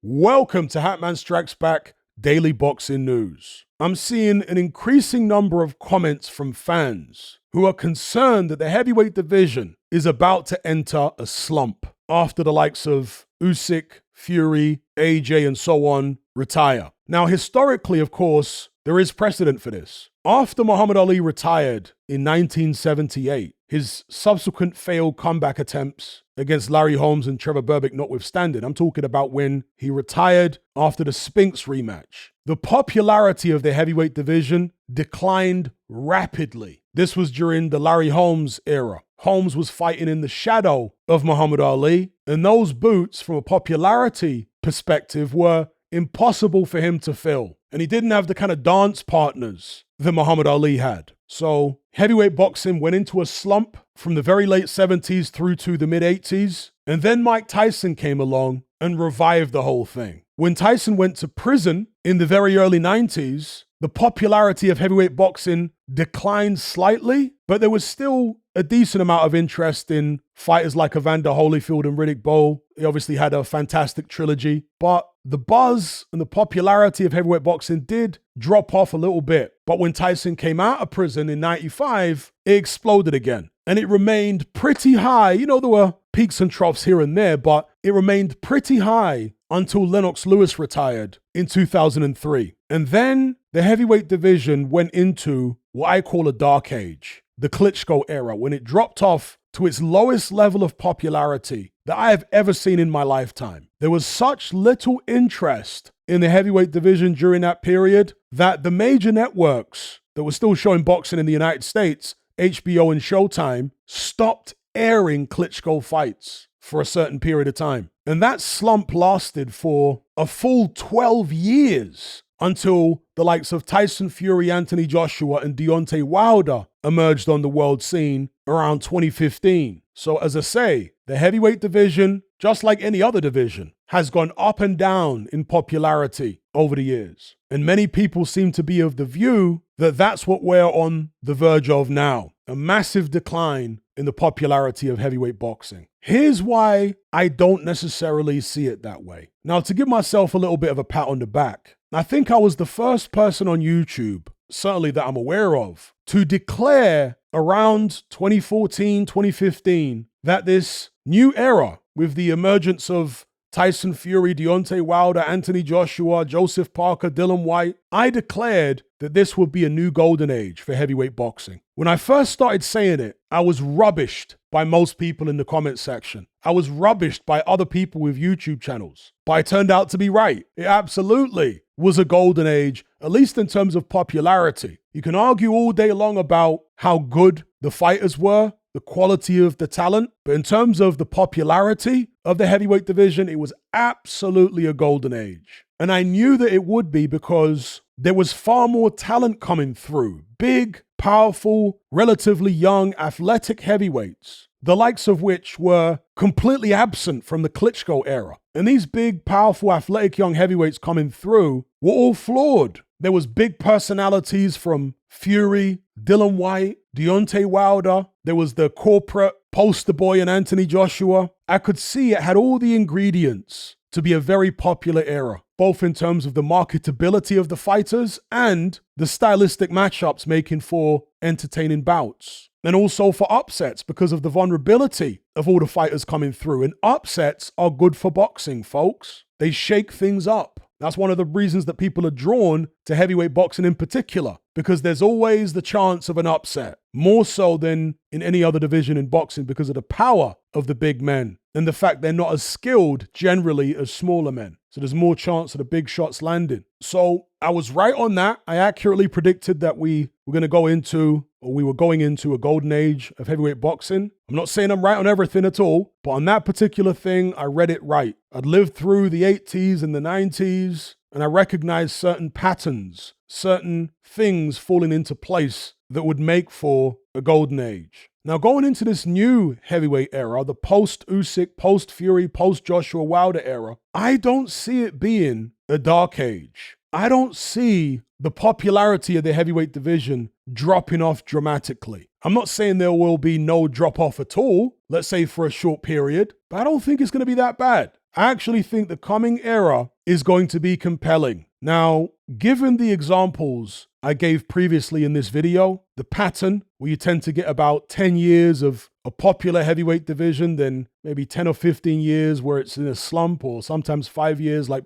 Welcome to Hatman Strikes Back Daily Boxing News. I'm seeing an increasing number of comments from fans who are concerned that the heavyweight division is about to enter a slump after the likes of Usyk, Fury, AJ, and so on retire. Now, historically, of course, there is precedent for this. After Muhammad Ali retired in 1978, his subsequent failed comeback attempts against Larry Holmes and Trevor Berbick notwithstanding, I'm talking about when he retired after the Spinks rematch, the popularity of the heavyweight division declined rapidly. This was during the Larry Holmes era. Holmes was fighting in the shadow of Muhammad Ali, and those boots, from a popularity perspective, were impossible for him to fill. And he didn't have the kind of dance partners that Muhammad Ali had. So heavyweight boxing went into a slump from the very late 70s through to the mid 80s. And then Mike Tyson came along and revived the whole thing. When Tyson went to prison in the very early 90s, the popularity of heavyweight boxing declined slightly, but there was still a decent amount of interest in fighters like Evander Holyfield and Riddick Bowe. He obviously had a fantastic trilogy, but the buzz and the popularity of heavyweight boxing did drop off a little bit. But when Tyson came out of prison in 95, it exploded again. And it remained pretty high. You know, there were peaks and troughs here and there, but it remained pretty high until Lennox Lewis retired in 2003. And then the heavyweight division went into what I call a dark age, the Klitschko era, when it dropped off to its lowest level of popularity that I have ever seen in my lifetime. There was such little interest in the heavyweight division during that period that the major networks that were still showing boxing in the United States, HBO and Showtime, stopped airing Klitschko fights for a certain period of time. And that slump lasted for a full 12 years until the likes of Tyson Fury, Anthony Joshua, and Deontay Wilder emerged on the world scene around 2015. So as I say, the heavyweight division, just like any other division, has gone up and down in popularity over the years. And many people seem to be of the view that that's what we're on the verge of now, a massive decline in the popularity of heavyweight boxing. Here's why I don't necessarily see it that way. Now, to give myself a little bit of a pat on the back, I think I was the first person on YouTube, certainly that I'm aware of, to declare around 2014, 2015, that this new era with the emergence of Tyson Fury, Deontay Wilder, Anthony Joshua, Joseph Parker, Dillian Whyte, I declared that this would be a new golden age for heavyweight boxing. When I first started saying it, I was rubbished by most people in the comment section. I was rubbished by other people with YouTube channels. But I turned out to be right. It absolutely was a golden age, at least in terms of popularity. You can argue all day long about how good the fighters were, the quality of the talent, but in terms of the popularity of the heavyweight division, it was absolutely a golden age. And I knew that it would be because there was far more talent coming through. Big, powerful, relatively young, athletic heavyweights, the likes of which were completely absent from the Klitschko era. And these big, powerful, athletic young heavyweights coming through were all flawed. There was big personalities from Fury, Dillian Whyte, Deontay Wilder. There was the corporate poster boy in Anthony Joshua. I could see it had all the ingredients to be a very popular era, both in terms of the marketability of the fighters and the stylistic matchups making for entertaining bouts. And also for upsets because of the vulnerability of all the fighters coming through. And upsets are good for boxing, folks. They shake things up. That's one of the reasons that people are drawn to heavyweight boxing in particular, because there's always the chance of an upset, more so than in any other division in boxing because of the power of the big men and the fact they're not as skilled generally as smaller men. So there's more chance of the big shots landing. So I was right on that. I accurately predicted that we were going into a golden age of heavyweight boxing. I'm not saying I'm right on everything at all, but on that particular thing, I read it right. I'd lived through the 80s and the 90s, and I recognized certain patterns, certain things falling into place that would make for a golden age. Now, going into this new heavyweight era, the post-Usyk, post-Fury, post-Joshua Wilder era, I don't see it being a dark age. I don't see the popularity of the heavyweight division dropping off dramatically. I'm not saying there will be no drop off at all, let's say for a short period, but I don't think it's going to be that bad. I actually think the coming era is going to be compelling. Now, given the examples I gave previously in this video, the pattern where you tend to get about 10 years of a popular heavyweight division, then maybe 10 or 15 years where it's in a slump, or sometimes 5 years, like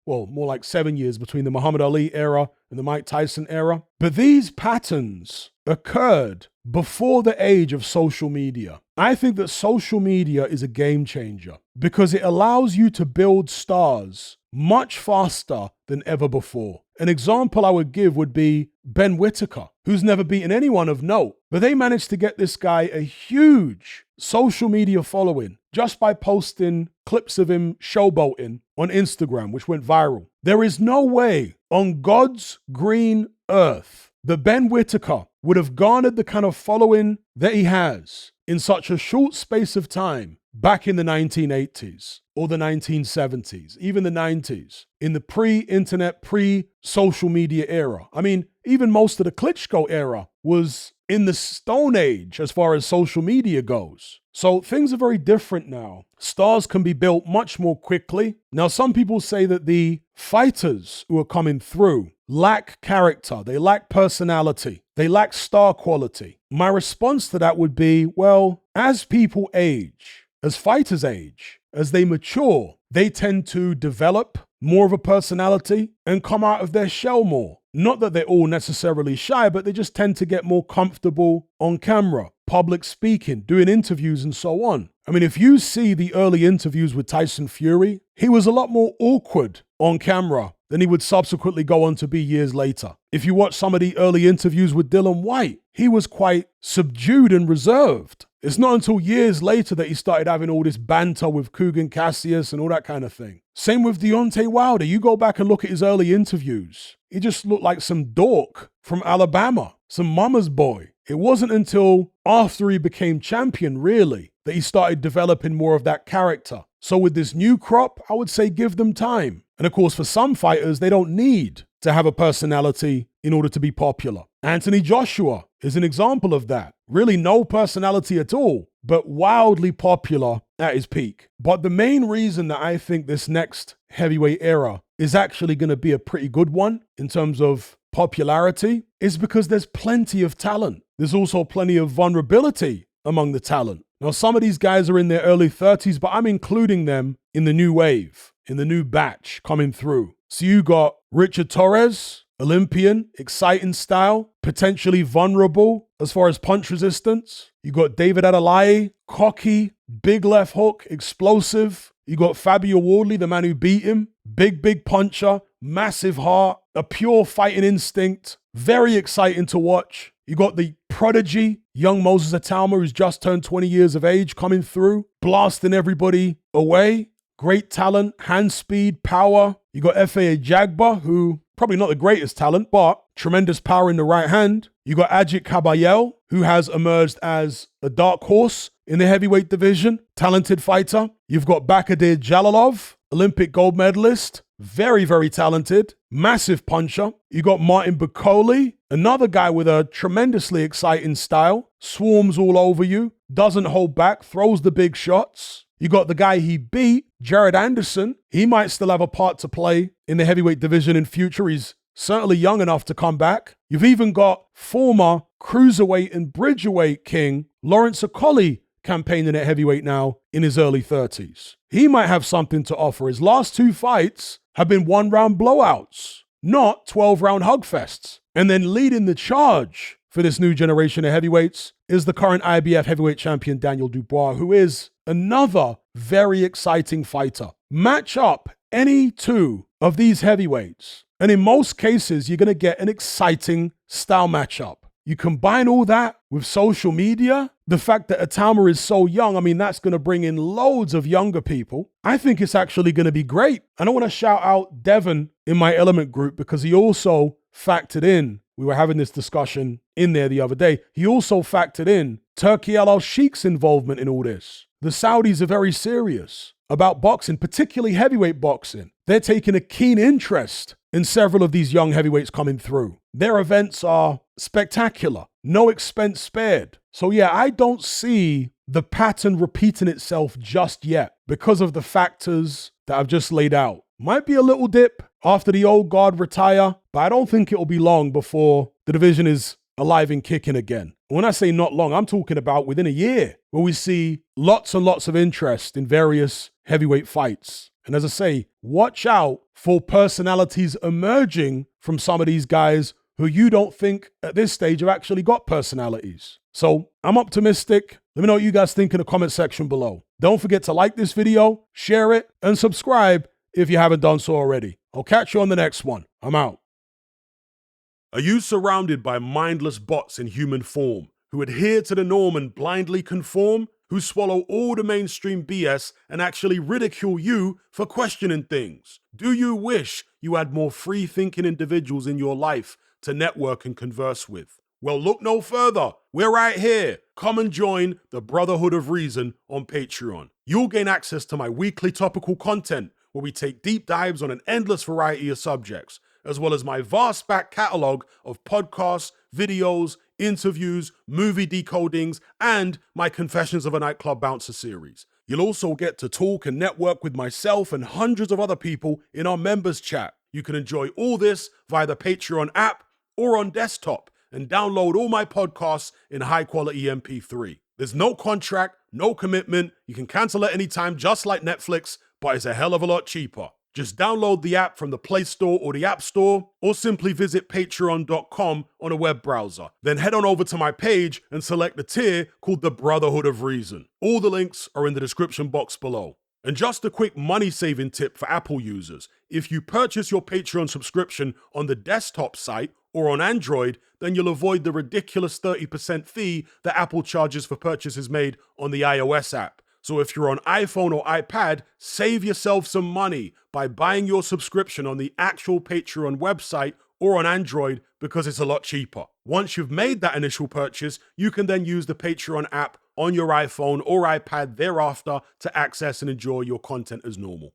more like 7 years between the Muhammad Ali era and the Mike Tyson era. But these patterns occurred before the age of social media. I think that social media is a game changer because it allows you to build stars much faster than ever before. An example I would give would be Ben Whittaker, who's never beaten anyone of note, but they managed to get this guy a huge social media following just by posting clips of him showboating on Instagram, which went viral. There is no way on God's green earth that Ben Whittaker would have garnered the kind of following that he has in such a short space of time back in the 1980s or the 1970s, even the 90s, in the pre-internet, pre-social media era. I mean, even most of the Klitschko era was in the Stone Age as far as social media goes. So things are very different now. Stars can be built much more quickly. Now, some people say that the fighters who are coming through lack character, they lack personality, they lack star quality. My response to that would be, well, as people age, as fighters age, as they mature, they tend to develop more of a personality and come out of their shell more. Not that they're all necessarily shy, but they just tend to get more comfortable on camera, public speaking, doing interviews and so on. I mean, if you see the early interviews with Tyson Fury, he was a lot more awkward on camera than he would subsequently go on to be years later. If you watch some of the early interviews with Dillian Whyte, he was quite subdued and reserved. It's not until years later that he started having all this banter with Kugan Cassius and all that kind of thing. Same with Deontay Wilder. You go back and look at his early interviews. He just looked like some dork from Alabama, some mama's boy. It wasn't until after he became champion, really, that he started developing more of that character. So with this new crop, I would say give them time. And of course, for some fighters, they don't need to have a personality in order to be popular. Anthony Joshua is an example of that. Really no personality at all, but wildly popular at his peak. But the main reason that I think this next heavyweight era is actually going to be a pretty good one in terms of popularity is because there's plenty of talent. There's also plenty of vulnerability among the talent. Now, some of these guys are in their early 30s, but I'm including them in the new wave, in the new batch coming through. So you got Richard Torres, Olympian, exciting style, potentially vulnerable as far as punch resistance. You got David Adeleye, cocky, big left hook, explosive. You got Fabio Wardley, the man who beat him, big puncher, massive heart, a pure fighting instinct, very exciting to watch. You got the prodigy, young Moses Atalma, who's just turned 20 years of age, coming through, blasting everybody away. Great talent, hand speed, power. You got F.A. Jagba, who probably not the greatest talent, but tremendous power in the right hand. You got Ajit Kabayel, who has emerged as a dark horse in the heavyweight division, talented fighter. You've got Bakadir Jalalov, Olympic gold medalist, very talented, massive puncher. You got Martin Bakole, another guy with a tremendously exciting style, swarms all over you, doesn't hold back, throws the big shots. You got the guy he beat, Jared Anderson. He might still have a part to play in the heavyweight division in future. He's certainly young enough to come back. You've even got former cruiserweight and bridgerweight king Lawrence Okolie campaigning at heavyweight now in his early 30s. He might have something to offer. His last 2 fights have been 1-round blowouts, not 12-round hugfests. And then leading the charge for this new generation of heavyweights is the current IBF heavyweight champion Daniel Dubois, who is another very exciting fighter. Match up any 2 of these heavyweights, and in most cases, you're going to get an exciting style matchup. You combine all that with social media, the fact that Atalma is so young, I mean, that's going to bring in loads of younger people. I think it's actually going to be great. And I want to shout out Devon in my Element group because he also factored in, we were having this discussion in there the other day, he also factored in Turki Al-Sheikh's involvement in all this. The Saudis are very serious about boxing, particularly heavyweight boxing. They're taking a keen interest in several of these young heavyweights coming through. Their events are spectacular, no expense spared. So yeah, I don't see the pattern repeating itself just yet because of the factors that I've just laid out. Might be a little dip after the old guard retire, but I don't think it'll be long before the division is alive and kicking again. When I say not long, I'm talking about within a year, where we see lots and lots of interest in various heavyweight fights. And as I say, watch out for personalities emerging from some of these guys who you don't think at this stage have actually got personalities. So I'm optimistic. Let me know what you guys think in the comment section below. Don't forget to like this video, share it, and subscribe if you haven't done so already. I'll catch you on the next one. I'm out. Are you surrounded by mindless bots in human form who adhere to the norm and blindly conform, who swallow all the mainstream BS and actually ridicule you for questioning things? Do you wish you had more free-thinking individuals in your life to network and converse with? Well, look no further. We're right here. Come and join the Brotherhood of Reason on Patreon. You'll gain access to my weekly topical content where we take deep dives on an endless variety of subjects, as well as my vast back catalogue of podcasts, videos, interviews, movie decodings, and my Confessions of a Nightclub Bouncer series. You'll also get to talk and network with myself and hundreds of other people in our members chat. You can enjoy all this via the Patreon app or on desktop and download all my podcasts in high-quality MP3. There's no contract, no commitment. You can cancel at any time, just like Netflix, but it's a hell of a lot cheaper. Just download the app from the Play Store or the App Store, or simply visit patreon.com on a web browser. Then head on over to my page and select the tier called the Brotherhood of Reason. All the links are in the description box below. And just a quick money-saving tip for Apple users. If you purchase your Patreon subscription on the desktop site or on Android, then you'll avoid the ridiculous 30% fee that Apple charges for purchases made on the iOS app. So if you're on iPhone or iPad, save yourself some money by buying your subscription on the actual Patreon website or on Android, because it's a lot cheaper. Once you've made that initial purchase, you can then use the Patreon app on your iPhone or iPad thereafter to access and enjoy your content as normal.